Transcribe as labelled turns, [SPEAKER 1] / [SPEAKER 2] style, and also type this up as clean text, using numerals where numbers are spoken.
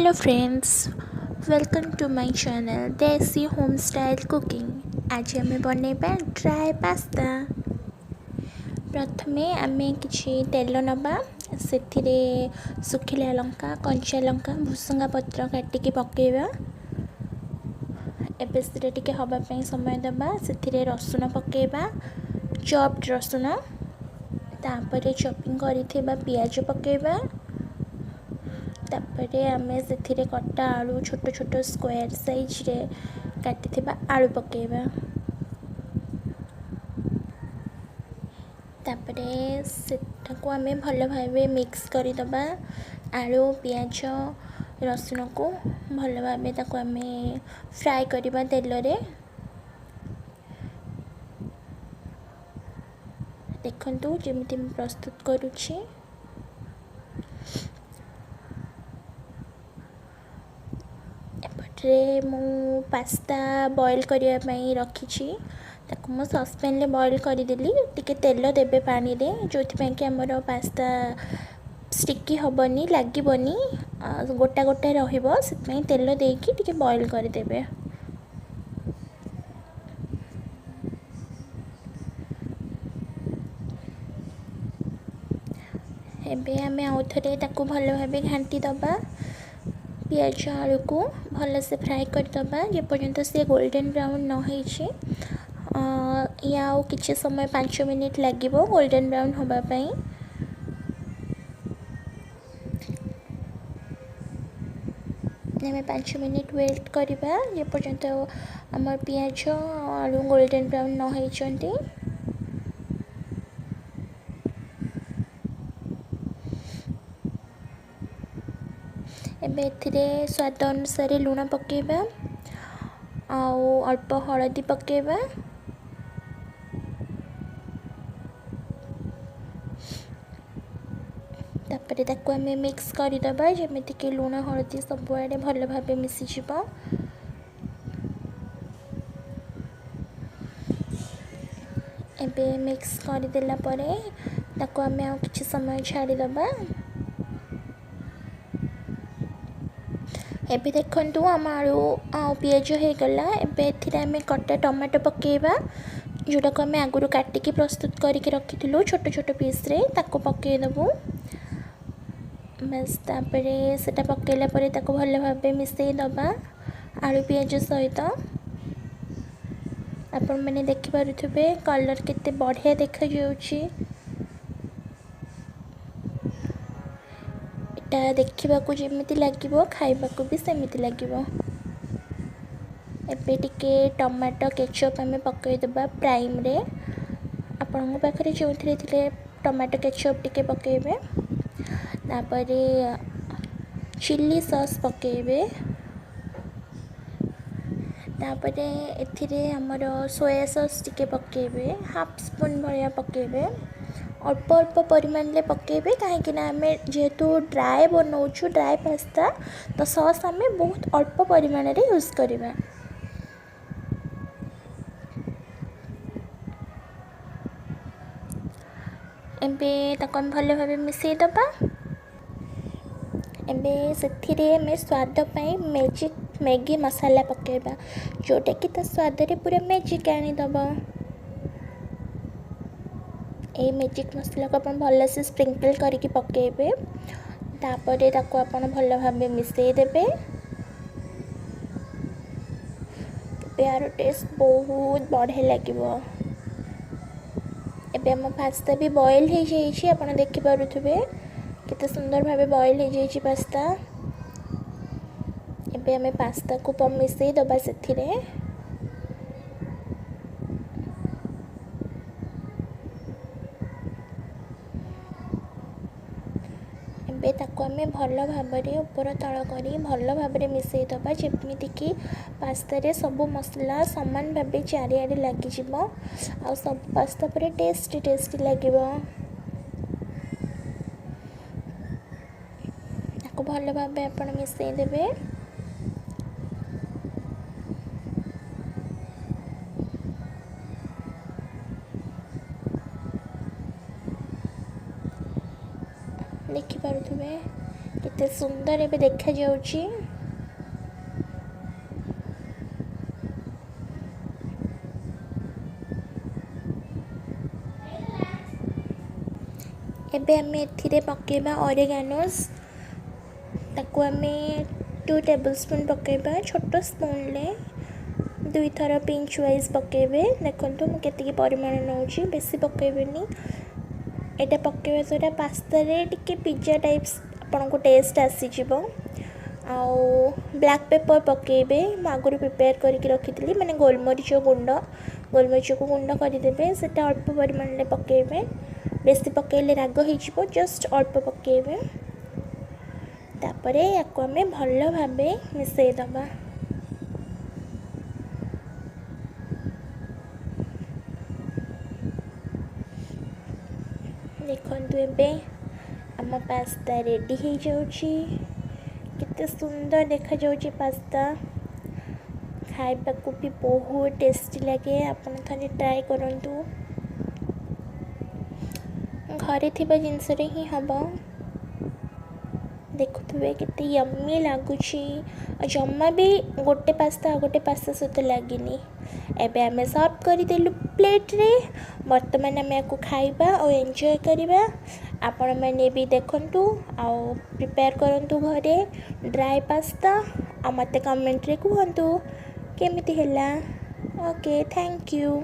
[SPEAKER 1] Hello friends, welcome to my channel Desi Home Style Cooking। आज आम बनैबा dry pasta. प्रथमे आमे किछि तेल नबा सेथिरे सुखिला लंका कंचा लंका भुसुंगा पत्र काटिकी पकेबा। एबे सेरे टिके हबा पई समय दबा सेथिरे रसुन पकेबा चॉप्ड रसुन तापरे चॉपिंग करिथिबा पियाज पकेबा। तापरे आमे सेथिरे कटा आलू छोट छोट स्क्वायर साइज रे काटिथिबा आलू पकेबा। तापरे सेटाको आमे भल भाबे मिक्स करि दबा आलू पियाज रसुन को भल भाबे ताको आमे फ्राई करिबा तेल रे। देखंतु जेमिति प्रस्तुत करूछि। एपटे मु पास्ता बॉईल करिया पई रखिछि ताको मु सस्पेन ले बॉईल करिदेली टिके तेल देबे पानी रे जोथि पई कि हमर पास्ता स्टिकी हबनी लागिबनी गोटा गोटा रहिबो से पई तेल देकी टिके बॉईल करिदेबे। एबे आमे आउथरे ताको भल भाबे घांटी दबा पियाज आलू को भल से फ्राई कर दबा जे पर्यंत से गोल्डन ब्राउन न होइछि। या किछि समय 5 मिनिट लागिबो गोल्डन ब्राउन होबा पई। नेमे 5 मिनिट वेट करिबा जे पर्यंत हमर पियाज आलू गोल्डन ब्राउन न होइछंती। एबे एथिरे स्वाद अनुसार लूण पकेबा आउ अल्प हळदी पकेबा। तापरे ताको आमे मिक्स करि दबा जेमिति कि लूण हळदी सब आडे भल भाबे मिसि जिवो। एबे मिक्स करि देला परे ताको आमे आ किछि समय छाडी दबा। एबे देखंतु हम आलू आ पियाज हे गला। एबे एथिरे आमे कटा टमाटो पकेबा जोटा को आमे आगुरु काटिकी प्रस्तुत करिके रखिथिलु छोट छोट पीस रे ताको पके दबु। बस तापरे सेटा पकेला परे ताको भल भाबे मिसई दबा आलू पियाज सहित। आपण माने देखि पारुथबे कलर केते बढ़िया देखा जाउची। एटा देखिबा को जेमिति लागिबो खाइबा को भी सेमिति लागिबो। एबे टिके टमाटो केचप आमे पकई दबा प्राइम रे आपन पाखरे जोथरे थिले टमाटो केचप टिके पकेबे। तापरे चिल्ली सॉस पकेबे। तापरे एथिरे हमर सोया सॉस टिके पकेबे हाफ स्पून भरिया पकेबे। अल्प अल्प परिमाण ले पकेबे काहे ना आमे जेहेतु ड्राई बनाउछु ड्राई पास्ता तो सॉस आमे बहुत अल्प परिमाण रे यूज करबा। एबे ताको हम भल भाबे मिसई दबा। एबे सेथिरे में स्वाद पई मैगी मसाला पकेबा जोटा कि ता स्वाद रे पूरा मैजिक आनी दबा। ए मैजिक मसला को अपन भल से स्प्रिंकल करके पकेबे। तापरे ताको अपन भल भाबे मिसई देबे। यार टेस्ट बहुत बढ़िया लागिबो। एबे हम पास्ता भी बॉईल हे जाइछि आपण देखि पारुथबे केते सुंदर भाबे बॉईल हे जाइछि पास्ता। एबे हमें पास्ता को पम मिसई दबा सेथिरे। एबे ताको आमे भल भाबरे ऊपर तळ करी भल भाबरे मिसई दबा जेमिति कि पास्ता रे सब मसला समान भाबे चारिआडे लागि जिवो आ सब पास्ता परे टेस्टी लागिवो। ताको भल भाबे आपण मिसई देबे। देखि पारुथबे केते सुंदर एबे देखा जाउची। एबे आम एथिरे पकेबा ऑरिगेनोस ताकू आम 2 टेबल स्पून पकेबा छोट स्पून ले 2 थर पिंच वाइज पकेबे। देखो मुझे परिमाण नौची बेसी पकेबेनी। एटा पकेबा द्वारा पास्ता रे टिके पिज्जा टाइप्स आपन को टेस्ट आसीजिवो। आउ ब्लैक पेपर पकेबे आगुरी प्रिपेयर करके रखी माने गोलमरीच को गुंड करदेवे सेटा अल्प परिमाण में पकेबे। बेसी पकेले राग हो जस्ट अल्प पकेबे। तापरे याको आमे भल भाबे मिसई दबा। देखंतु एबे आम पास्ता रेडी हो जाउची। कितने सुंदर देखा जाउची पास्ता। खाइबा को भी बहुत टेस्टी लगे। आपन थरे ट्राई करंतु। घरे थिबा जिनस रे ही हबा। देखुवे केते यम्मी लागुची। जम्मा भी गोटे पास्ता सहित लगिनी। एबे आमे सर्व करदेलु प्लेट रे। वर्तमान आमे याको खाइबा और एंजॉय करिबा। आपण माने भी देखंतु आउ प्रिपेयर करंतु घरे ड्राई पास्ता। आ मते कमेंट रे कहंतु केमिति हैला। Okay thank you.